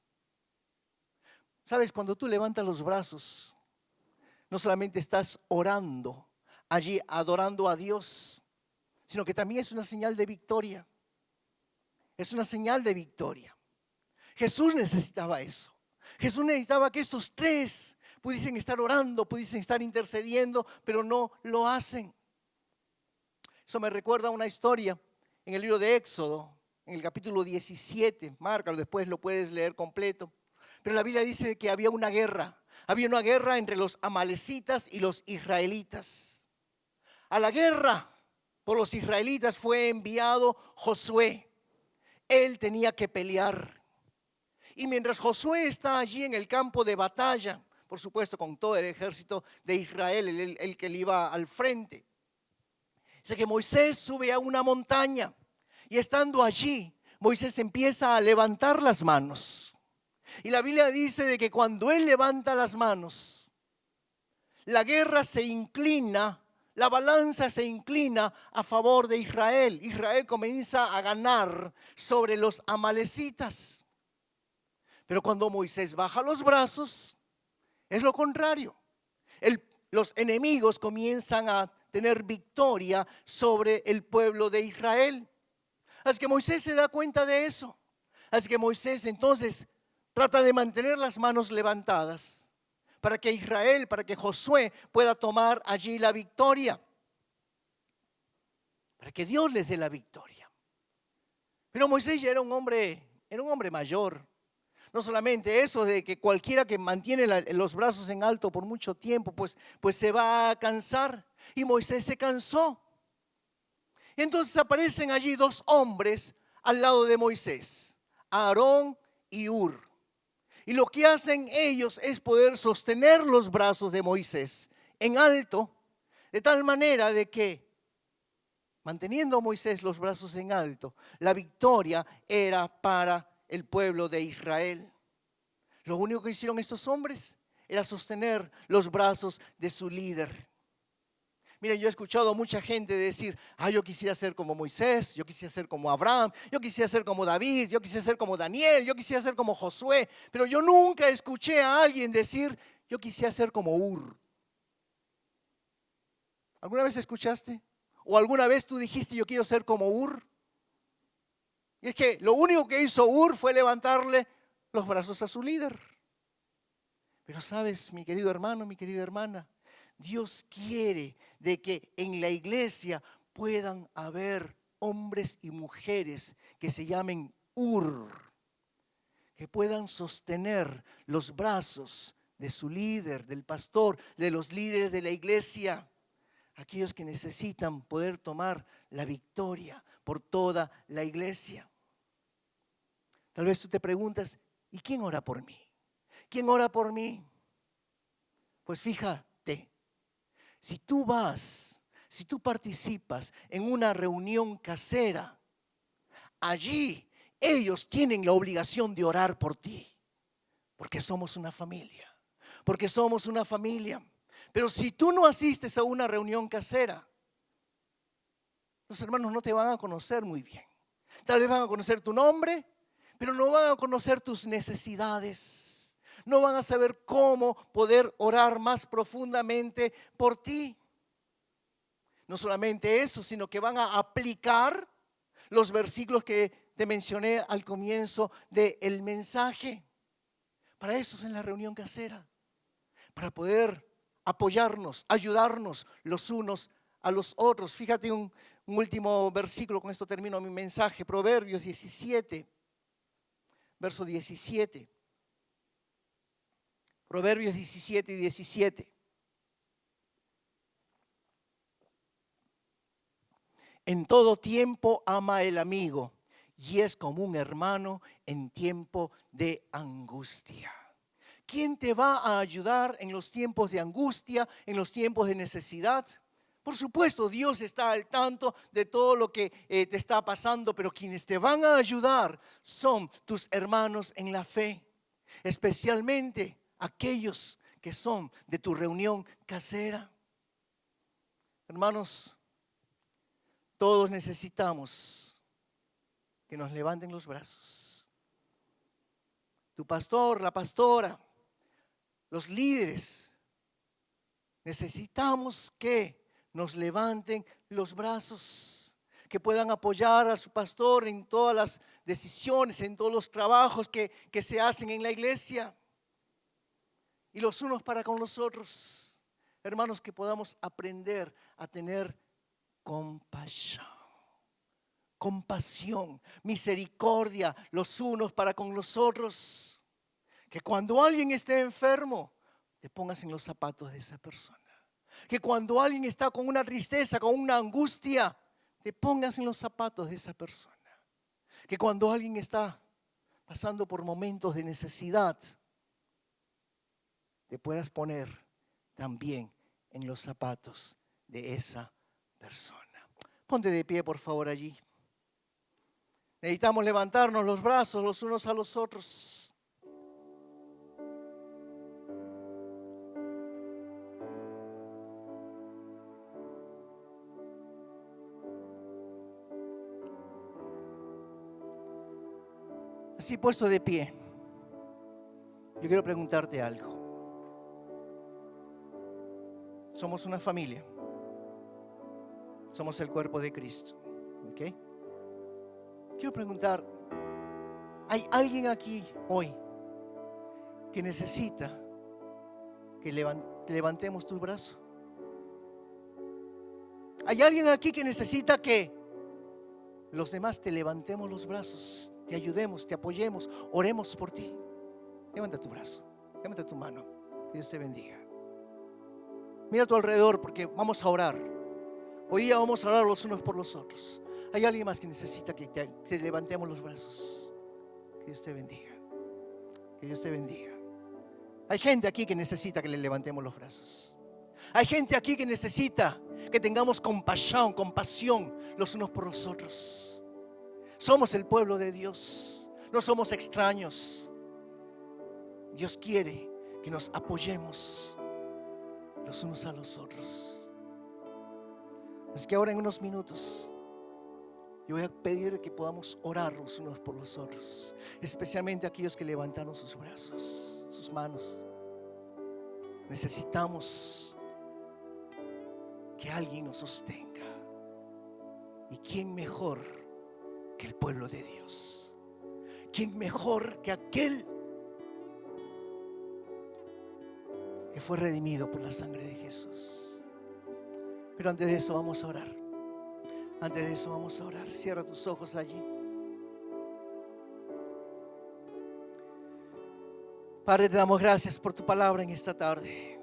Sabes, cuando tú levantas los brazos, no solamente estás orando allí, adorando a Dios, sino que también es una señal de victoria. Es una señal de victoria. Jesús necesitaba eso. Jesús necesitaba que estos tres pudiesen estar orando, pudiesen estar intercediendo, pero no lo hacen. Eso me recuerda a una historia en el libro de Éxodo, en el capítulo 17. Márcalo, después lo puedes leer completo. Pero la Biblia dice que había una guerra. Había una guerra entre los amalecitas y los israelitas. A la guerra por los israelitas fue enviado Josué. Él tenía que pelear. Y mientras Josué está allí en el campo de batalla, por supuesto con todo el ejército de Israel, el que le iba al frente, dice que Moisés sube a una montaña y estando allí, Moisés empieza a levantar las manos. Y la Biblia dice de que cuando él levanta las manos, la guerra se inclina, la balanza se inclina a favor de Israel. Israel comienza a ganar sobre los amalecitas. Pero cuando Moisés baja los brazos, es lo contrario. Los enemigos comienzan a tener victoria sobre el pueblo de Israel. Así que Moisés se da cuenta de eso. Así que Moisés entonces trata de mantener las manos levantadas para que Israel, para que Josué pueda tomar allí la victoria. Para que Dios les dé la victoria. Pero Moisés ya era un hombre mayor. No solamente eso de que cualquiera que mantiene los brazos en alto por mucho tiempo, pues se va a cansar. Y Moisés se cansó. Entonces aparecen allí dos hombres al lado de Moisés, Aarón y Hur. Y lo que hacen ellos es poder sostener los brazos de Moisés en alto, de tal manera de que, manteniendo a Moisés los brazos en alto, la victoria era para el pueblo de Israel. Lo único que hicieron estos hombres era sostener los brazos de su líder. Miren, yo he escuchado a mucha gente decir, yo quisiera ser como Moisés, yo quisiera ser como Abraham, yo quisiera ser como David, yo quisiera ser como Daniel, yo quisiera ser como Josué, pero yo nunca escuché a alguien decir, yo quisiera ser como Hur. ¿Alguna vez escuchaste? ¿O alguna vez tú dijiste, yo quiero ser como Hur? Y es que lo único que hizo Hur fue levantarle los brazos a su líder. Pero sabes, mi querido hermano, mi querida hermana, Dios quiere de que en la iglesia puedan haber hombres y mujeres que se llamen Hur, que puedan sostener los brazos de su líder, del pastor, de los líderes de la iglesia, aquellos que necesitan poder tomar la victoria por toda la iglesia. Tal vez tú te preguntas, ¿y quién ora por mí? ¿Quién ora por mí? Pues fíjate, si tú participas en una reunión casera, allí ellos tienen la obligación de orar por ti, porque somos una familia, Pero si tú no asistes a una reunión casera, los hermanos no te van a conocer muy bien. Tal vez van a conocer tu nombre, pero no van a conocer tus necesidades. No van a saber cómo poder orar más profundamente por ti. No solamente eso, sino que van a aplicar los versículos que te mencioné al comienzo del mensaje. Para eso es en la reunión casera, para poder apoyarnos, ayudarnos los unos a los otros. Fíjate un último versículo, con esto termino mi mensaje, Proverbios 17, verso 17. Proverbios 17 y 17. En todo tiempo ama el amigo y es como un hermano en tiempo de angustia. ¿Quién te va a ayudar en los tiempos de angustia, en los tiempos de necesidad? Por supuesto, Dios está al tanto de todo lo que te está pasando, pero quienes te van a ayudar son tus hermanos en la fe, especialmente aquellos que son de tu reunión casera. Hermanos, todos necesitamos que nos levanten los brazos. Tu pastor, la pastora, los líderes, necesitamos que nos levanten los brazos, que puedan apoyar a su pastor en todas las decisiones, en todos los trabajos que se hacen en la iglesia. Y los unos para con los otros, hermanos, que podamos aprender a tener compasión, misericordia los unos para con los otros. Que cuando alguien esté enfermo, te pongas en los zapatos de esa persona. Que cuando alguien está con una tristeza, con una angustia, te pongas en los zapatos de esa persona. Que cuando alguien está pasando por momentos de necesidad, te puedas poner también en los zapatos de esa persona. Ponte de pie, por favor, allí. Necesitamos levantarnos los brazos los unos a los otros. Así puesto de pie, yo quiero preguntarte algo. Somos una familia. Somos el cuerpo de Cristo. ¿Ok? Quiero preguntar, ¿hay alguien aquí hoy que necesita que levantemos tu brazo? ¿Hay alguien aquí que necesita que los demás te levantemos los brazos, te ayudemos, te apoyemos, oremos por ti? Levanta tu brazo, levanta tu mano. Que Dios te bendiga. Mira a tu alrededor, porque vamos a orar. Hoy día vamos a orar los unos por los otros. ¿Hay alguien más que necesita que te levantemos los brazos? Que Dios te bendiga. Que Dios te bendiga. Hay gente aquí que necesita que le levantemos los brazos. Hay gente aquí que necesita que tengamos compasión los unos por los otros. Somos el pueblo de Dios. No somos extraños. Dios quiere que nos apoyemos los unos a los otros. Así que ahora en unos minutos yo voy a pedir que podamos orar los unos por los otros, especialmente aquellos que levantaron sus brazos, sus manos. Necesitamos que alguien nos sostenga. ¿Y quién mejor que el pueblo de Dios? ¿Quién mejor que aquel que fue redimido por la sangre de Jesús? Pero antes de eso vamos a orar. Antes de eso vamos a orar. Cierra tus ojos allí. Padre, te damos gracias por tu palabra en esta tarde.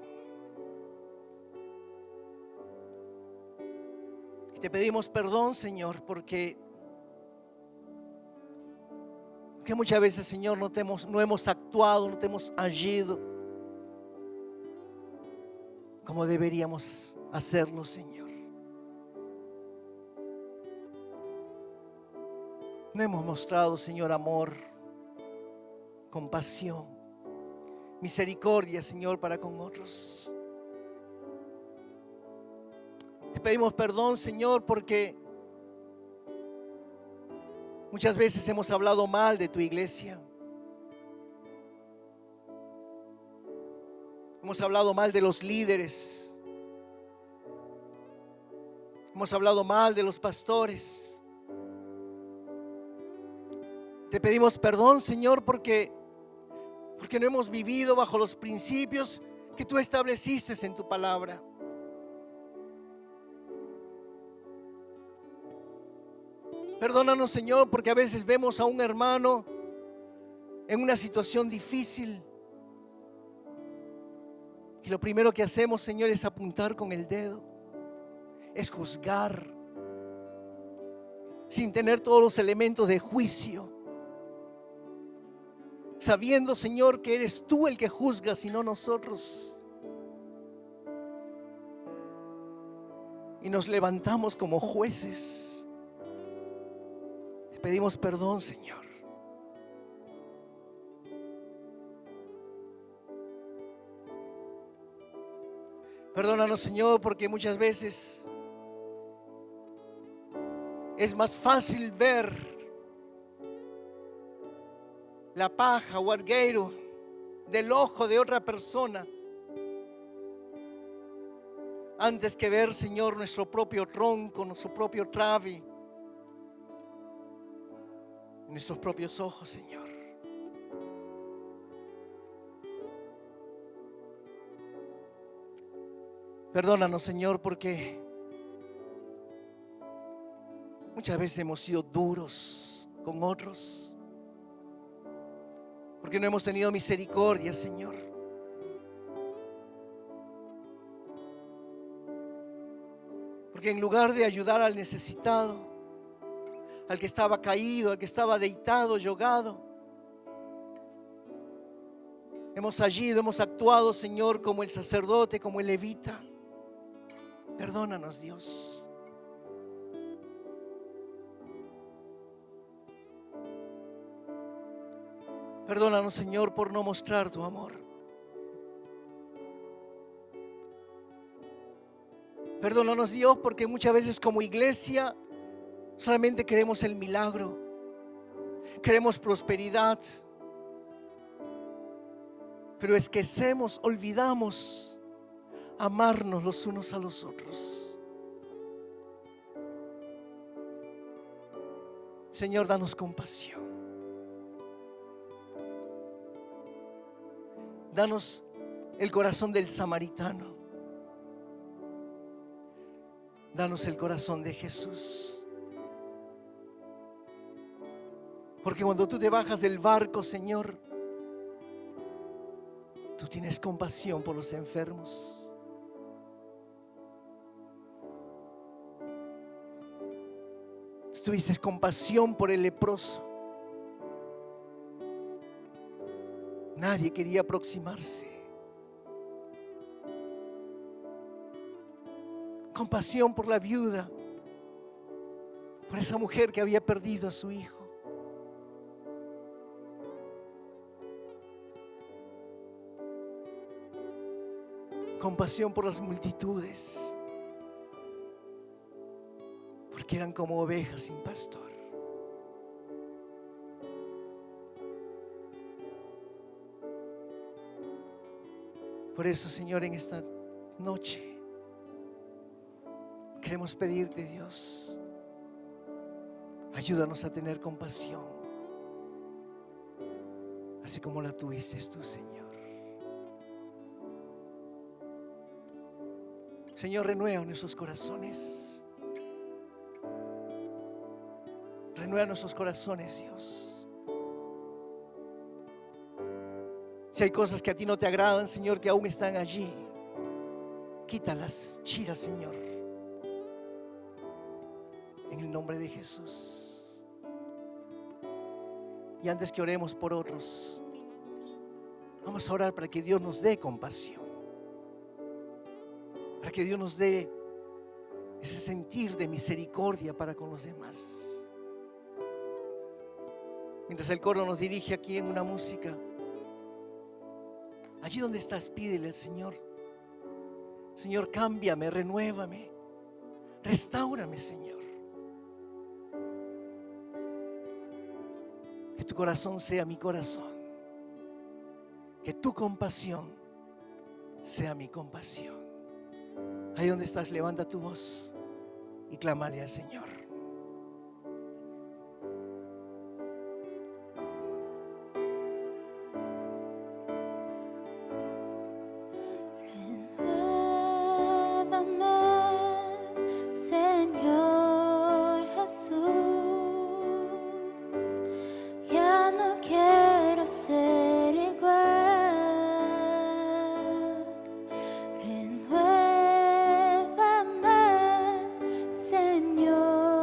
Y te pedimos perdón, Señor, porque muchas veces, Señor, no hemos actuado, no te hemos agido como deberíamos hacerlo, Señor. No hemos mostrado, Señor, amor, compasión, misericordia, Señor, para con otros. Te pedimos perdón, Señor, porque muchas veces hemos hablado mal de tu iglesia. Hemos hablado mal de los líderes. Hemos hablado mal de los pastores. Te pedimos perdón, Señor, porque no hemos vivido bajo los principios que tú estableciste en tu palabra. Perdónanos, Señor, porque a veces vemos a un hermano en una situación difícil y lo primero que hacemos, Señor, es apuntar con el dedo, es juzgar sin tener todos los elementos de juicio, sabiendo, Señor, que eres tú el que juzgas y no nosotros. Y nos levantamos como jueces. Te pedimos perdón, Señor. Perdónanos, Señor, porque muchas veces es más fácil ver la paja o argueiro del ojo de otra persona, antes que ver, Señor, nuestro propio tronco, nuestro propio trabe, nuestros propios ojos, Señor. Perdónanos, Señor, porque muchas veces hemos sido duros con otros, porque no hemos tenido misericordia, Señor. Porque en lugar de ayudar al necesitado, al que estaba caído, al que estaba deitado, yogado, hemos agido, hemos actuado, Señor, como el sacerdote, como el levita. Perdónanos, Dios. Perdónanos, Señor, por no mostrar tu amor. Perdónanos, Dios, porque muchas veces como iglesia solamente queremos el milagro, queremos prosperidad, pero esquecemos, olvidamos amarnos los unos a los otros. Señor, danos compasión. Danos el corazón del samaritano. Danos el corazón de Jesús. Porque cuando tú te bajas del barco, Señor, tú tienes compasión por los enfermos. Tú tuviste compasión por el leproso. Nadie quería aproximarse. Compasión por la viuda, por esa mujer que había perdido a su hijo. Compasión por las multitudes, porque eran como ovejas sin pastor. Por eso, Señor, en esta noche queremos pedirte, Dios, ayúdanos a tener compasión, así como la tuviste tú, Señor. Señor, renueva nuestros corazones. Renueva nuestros corazones, Dios. Si hay cosas que a ti no te agradan, Señor, que aún están allí, quítalas, chira, Señor, en el nombre de Jesús. Y antes que oremos por otros, vamos a orar para que Dios nos dé compasión, para que Dios nos dé ese sentir de misericordia para con los demás. Mientras el coro nos dirige aquí en una música, allí donde estás, pídele al Señor: Señor, cámbiame, renuévame, restáurame, Señor. Que tu corazón sea mi corazón, que tu compasión sea mi compasión. Ahí donde estás, levanta tu voz y clámale al Señor. Señor.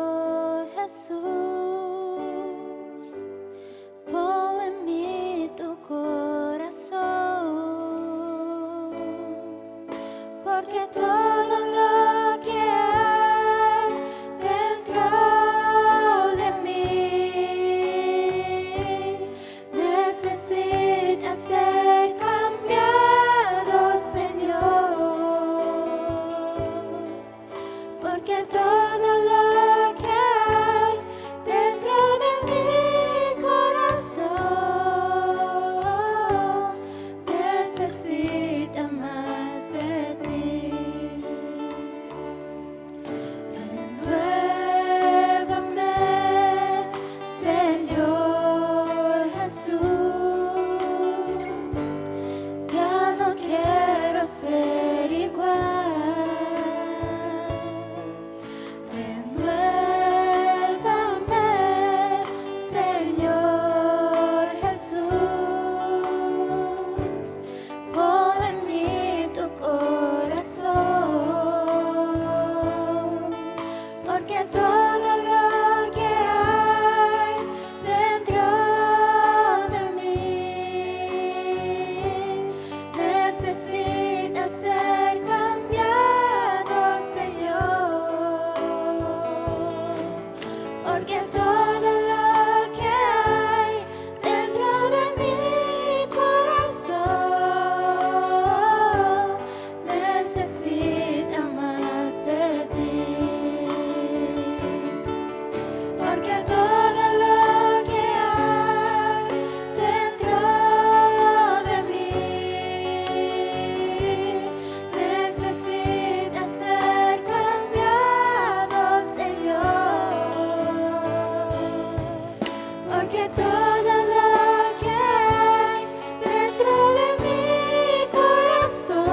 porque todo lo que hay dentro de mi corazón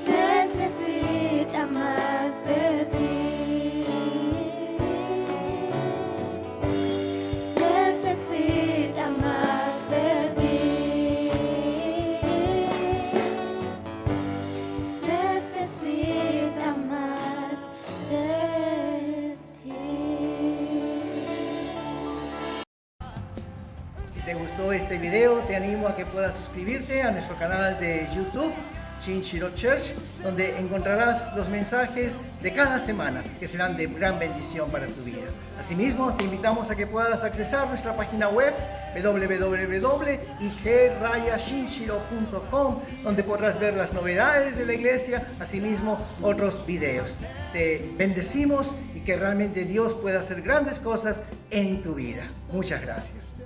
necesita más de ti. Necesita más de ti. Necesita más de ti. Si te gustó este video, te animo a que puedas suscribirte a nuestro canal de YouTube, Shinshiro Church, donde encontrarás los mensajes de cada semana que serán de gran bendición para tu vida. Asimismo, te invitamos a que puedas accesar nuestra página web www.ig-shinshiro.com, donde podrás ver las novedades de la iglesia, asimismo otros videos. Te bendecimos y que realmente Dios pueda hacer grandes cosas en tu vida. Muchas gracias.